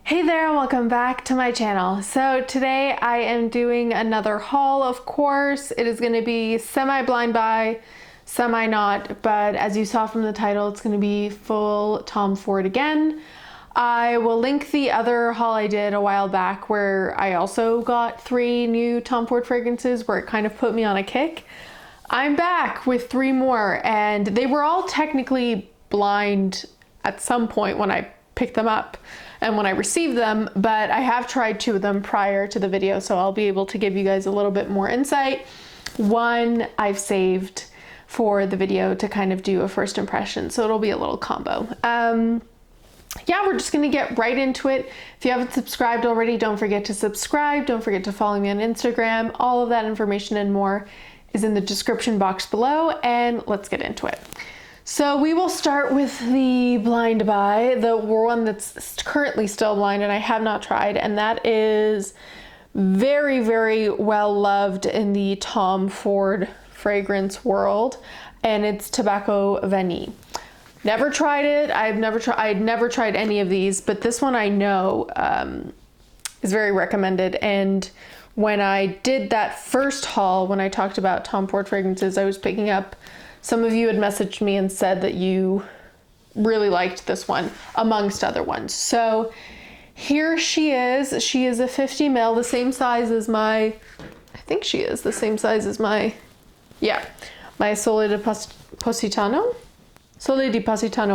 Hey there, welcome back to my channel. So today I am doing another haul, of course. It is going to be semi-blind buy, semi-not, but as you saw from the title, it's going to be full Tom Ford again. I will link the other haul I did a while back where I also got 3 new Tom Ford fragrances where it kind of put me on a kick. I'm back with 3 more and they were all technically blind at some point when I picked them up and when I received them, but I have tried 2 of them prior to the video, so I'll be able to give you guys a little bit more insight. One I've saved for the video to kind of do a first impression, so it'll be a little combo. Yeah, we're just gonna get right into it. If you haven't subscribed already, don't forget to subscribe. Don't forget to follow me on Instagram. All of that information and more is in the description box below, and let's get into it. So we will start with the blind buy, the one that's currently still blind and I have not tried, and that is very, very well loved in the Tom Ford fragrance world, and it's Tobacco Vanille. Never tried it. I'd never tried any of these, but this one I know is very recommended. And when I did that first haul, when I talked about Tom Ford fragrances, I was picking up. Some of you had messaged me and said that you really liked this one, amongst other ones. So here she is. She is a 50 ml, the same size as my, I think she is the same size as my, yeah, my Sole di Positano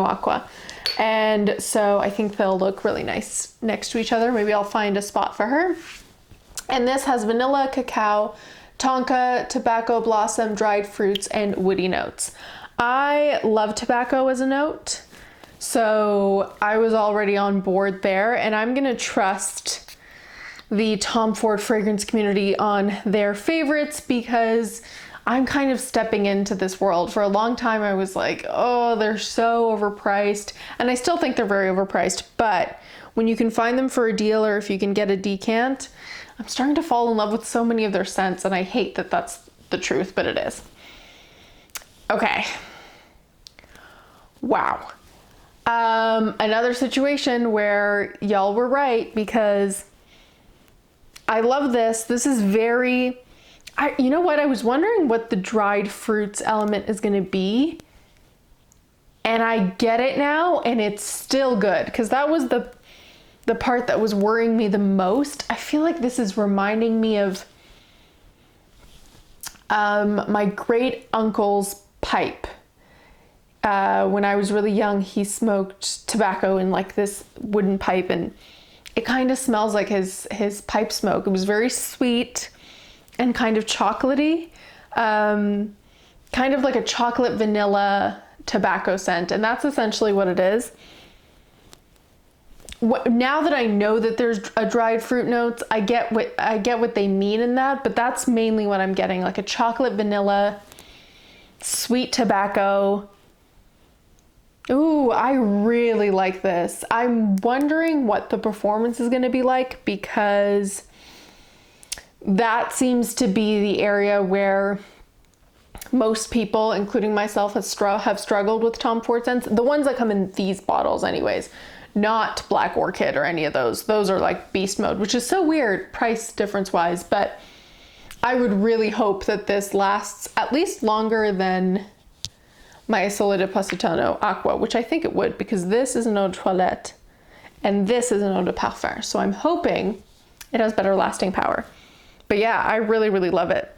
Aqua. And so I think they'll look really nice next to each other. Maybe I'll find a spot for her. And this has vanilla, cacao, tonka, tobacco blossom, dried fruits, and woody notes. I love tobacco as a note, so I was already on board there, and I'm gonna trust the Tom Ford fragrance community on their favorites because I'm kind of stepping into this world. For a long time I was like, oh, they're so overpriced, and I still think they're very overpriced, but when you can find them for a deal or if you can get a decant, I'm starting to fall in love with so many of their scents, and I hate that that's the truth, but it is. Okay. Wow. Another situation where y'all were right because I love this. This is very, you know what? I was wondering what the dried fruits element is going to be, and I get it now, and it's still good because that was the part that was worrying me the most. I feel like this is reminding me of my great uncle's pipe. When I was really young, he smoked tobacco in like this wooden pipe, and it kind of smells like his pipe smoke. It was very sweet and kind of chocolatey, kind of like a chocolate vanilla tobacco scent, and that's essentially what it is. Now that I know that there's a dried fruit notes, I get what they mean in that, but that's mainly what I'm getting, like a chocolate vanilla, sweet tobacco. Ooh, I really like this. I'm wondering what the performance is going to be like because that seems to be the area where most people, including myself, have struggled with Tom Ford scents. The ones that come in these bottles anyways. Not Black Orchid or any of those. Those are like beast mode, which is so weird price difference wise, but I would really hope that this lasts at least longer than my Sole di Positano Aqua, which I think it would because this is an eau de toilette and this is an eau de parfum. So I'm hoping it has better lasting power. But yeah, I really, really love it.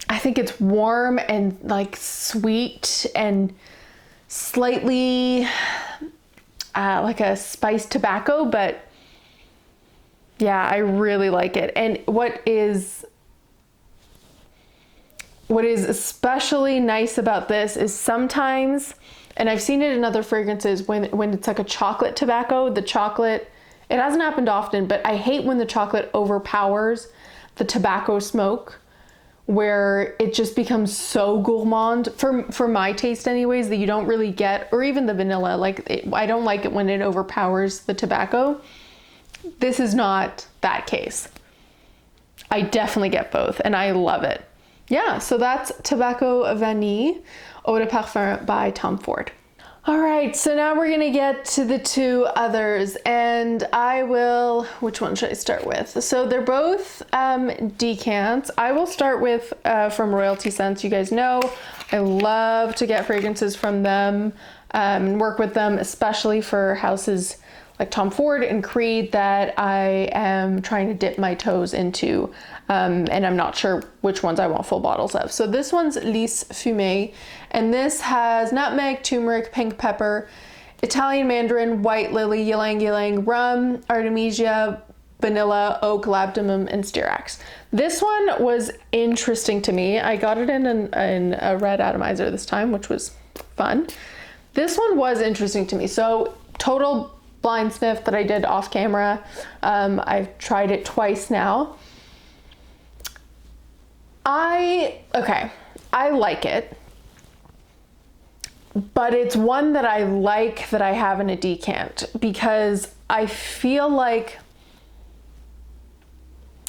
I think it's warm and like sweet and slightly like a spiced tobacco, but yeah, I really like it. And what is especially nice about this is sometimes, and I've seen it in other fragrances, when it's like a chocolate tobacco, the chocolate, it hasn't happened often, but I hate when the chocolate overpowers the tobacco smoke, where it just becomes so gourmand for my taste anyways, that you don't really get, or even the vanilla, like I don't like it when it overpowers the tobacco. This is not that case. I definitely get both and I love it. Yeah, so that's Tobacco Vanille Eau de Parfum by Tom Ford. All right, so now we're gonna get to the two others, and which one should I start with? So they're both decants. I will start with from Royalty Scents. You guys know I love to get fragrances from them and work with them, especially for houses like Tom Ford and Creed that I am trying to dip my toes into, and I'm not sure which ones I want full bottles of. So this one's Lys Fume, and this has nutmeg, turmeric, pink pepper, Italian mandarin, white lily, ylang ylang, rum, artemisia, vanilla, oak, labdanum, and styrax. This one was interesting to me. I got it in a red atomizer this time, which was fun. This one was interesting to me. So total blind sniff that I did off camera. I've tried it twice now. I like it, but it's one that I like that I have in a decant because I feel like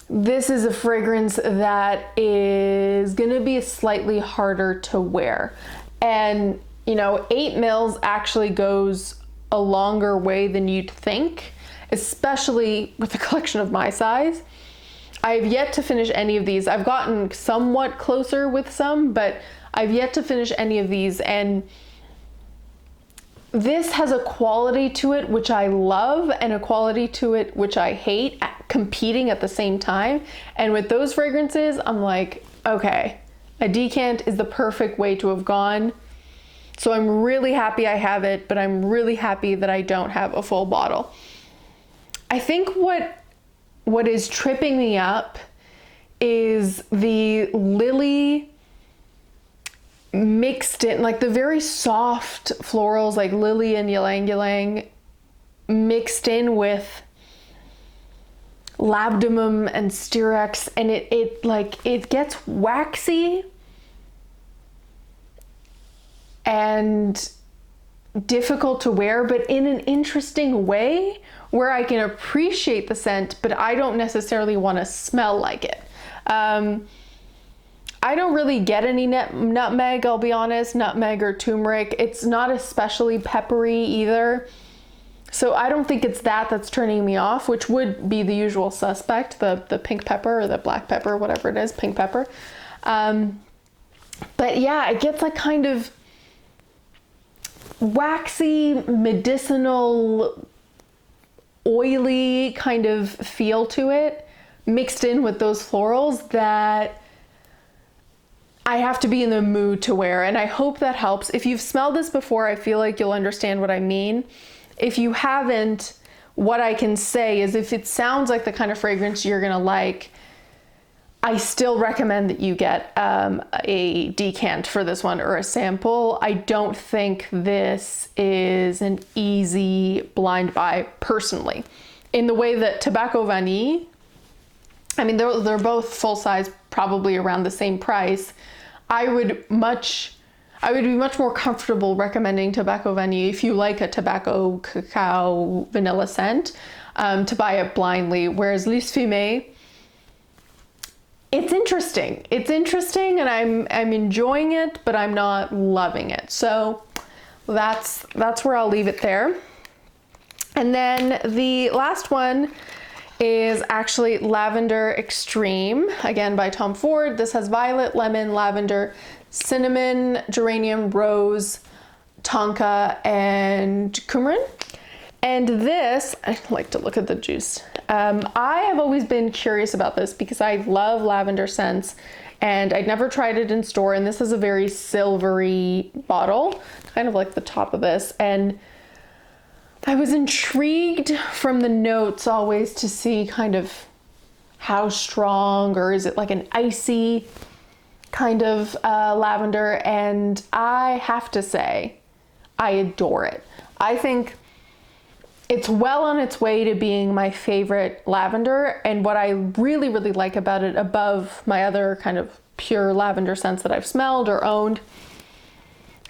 this is a fragrance that is gonna be slightly harder to wear. And you know, 8 mils actually goes a longer way than you'd think, especially with a collection of my size. I've yet to finish any of these. I've gotten somewhat closer with some, but I've yet to finish any of these. And this has a quality to it which I love and a quality to it which I hate, competing at the same time. And with those fragrances, I'm like, okay, a decant is the perfect way to have gone. So I'm really happy I have it, but I'm really happy that I don't have a full bottle. I think what is tripping me up is the lily mixed in, like the very soft florals like lily and ylang ylang mixed in with labdanum and styrax, and it gets waxy and difficult to wear, but in an interesting way where I can appreciate the scent, but I don't necessarily want to smell like it. I don't really get any nutmeg, I'll be honest, nutmeg or turmeric. It's not especially peppery either. So I don't think it's that's turning me off, which would be the usual suspect, the pink pepper or the black pepper, whatever it is, pink pepper. But yeah, it gets like kind of waxy, medicinal, oily kind of feel to it, mixed in with those florals that I have to be in the mood to wear. And I hope that helps. If you've smelled this before, I feel like you'll understand what I mean. If you haven't, what I can say is if it sounds like the kind of fragrance you're gonna like, I still recommend that you get a decant for this one or a sample. I don't think this is an easy blind buy personally. In the way that Tobacco Vanille, I mean, they're both full size, probably around the same price. I would be much more comfortable recommending Tobacco Vanille if you like a tobacco, cacao, vanilla scent, to buy it blindly. Whereas Lys Fume, it's interesting. It's interesting, and I'm enjoying it, but I'm not loving it. So that's where I'll leave it there. And then the last one is actually Lavender Extreme, again by Tom Ford. This has violet, lemon, lavender, cinnamon, geranium, rose, tonka, and coumarin. And this, I like to look at the juice. I have always been curious about this because I love lavender scents, and I'd never tried it in store. And this is a very silvery bottle, kind of like the top of this. And I was intrigued from the notes always to see kind of how strong, or is it like an icy kind of lavender. And I have to say, I adore it. I think it's well on its way to being my favorite lavender. And what I really, really like about it, above my other kind of pure lavender scents that I've smelled or owned,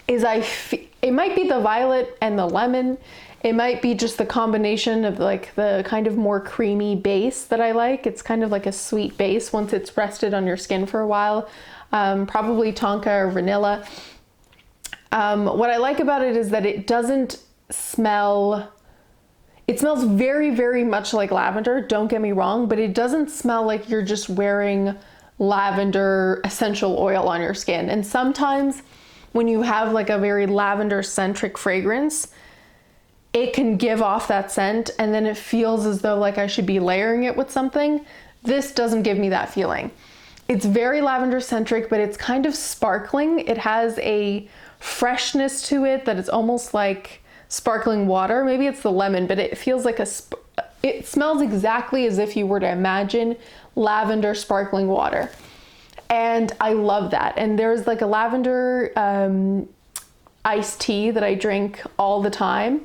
is it might be the violet and the lemon. It might be just the combination of like the kind of more creamy base that I like. It's kind of like a sweet base once it's rested on your skin for a while. Probably tonka or vanilla. What I like about it is that it doesn't smell, it smells very, very much like lavender, don't get me wrong, but it doesn't smell like you're just wearing lavender essential oil on your skin. And sometimes when you have like a very lavender centric fragrance, it can give off that scent and then it feels as though like I should be layering it with something. This doesn't give me that feeling. It's very lavender centric, but it's kind of sparkling. It has a freshness to it that is almost like sparkling water. Maybe it's the lemon, but it feels like it smells exactly as if you were to imagine lavender sparkling water. And I love that. And there's like a lavender iced tea that I drink all the time.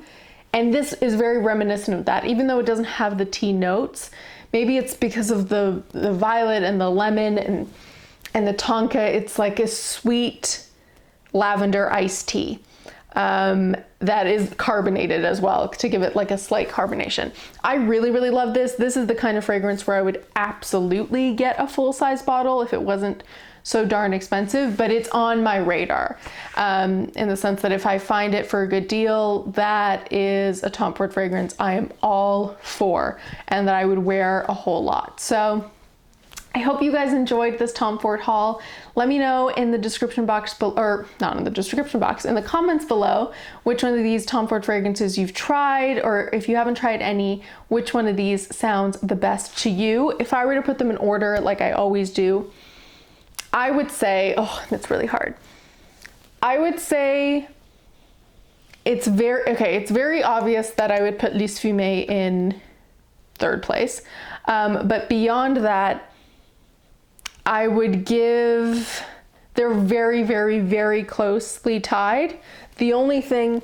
And this is very reminiscent of that, even though it doesn't have the tea notes. Maybe it's because of the violet and the lemon and the tonka. It's like a sweet lavender iced tea that is carbonated as well to give it like a slight carbonation. I really, really love this. This is the kind of fragrance where I would absolutely get a full-size bottle if it wasn't so darn expensive, but it's on my radar in the sense that if I find it for a good deal, that is a Tom Ford fragrance I am all for and that I would wear a whole lot. So I hope you guys enjoyed this Tom Ford haul. Let me know in the description box, or not in the description box, in the comments below, which one of these Tom Ford fragrances you've tried, or if you haven't tried any, which one of these sounds the best to you. If I were to put them in order, like I always do, I would say, oh, that's really hard. I would say it's very obvious that I would put Lys Fume in third place. But beyond that, I would give, they're very, very, very closely tied. The only thing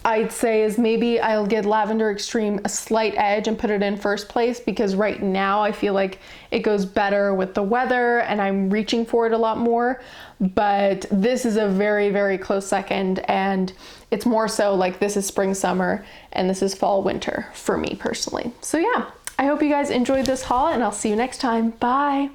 I'd say is maybe I'll give Lavender Extreme a slight edge and put it in first place because right now I feel like it goes better with the weather and I'm reaching for it a lot more. But this is a very, very close second, and it's more so like this is spring, summer, and this is fall, winter for me personally. So yeah, I hope you guys enjoyed this haul and I'll see you next time. Bye.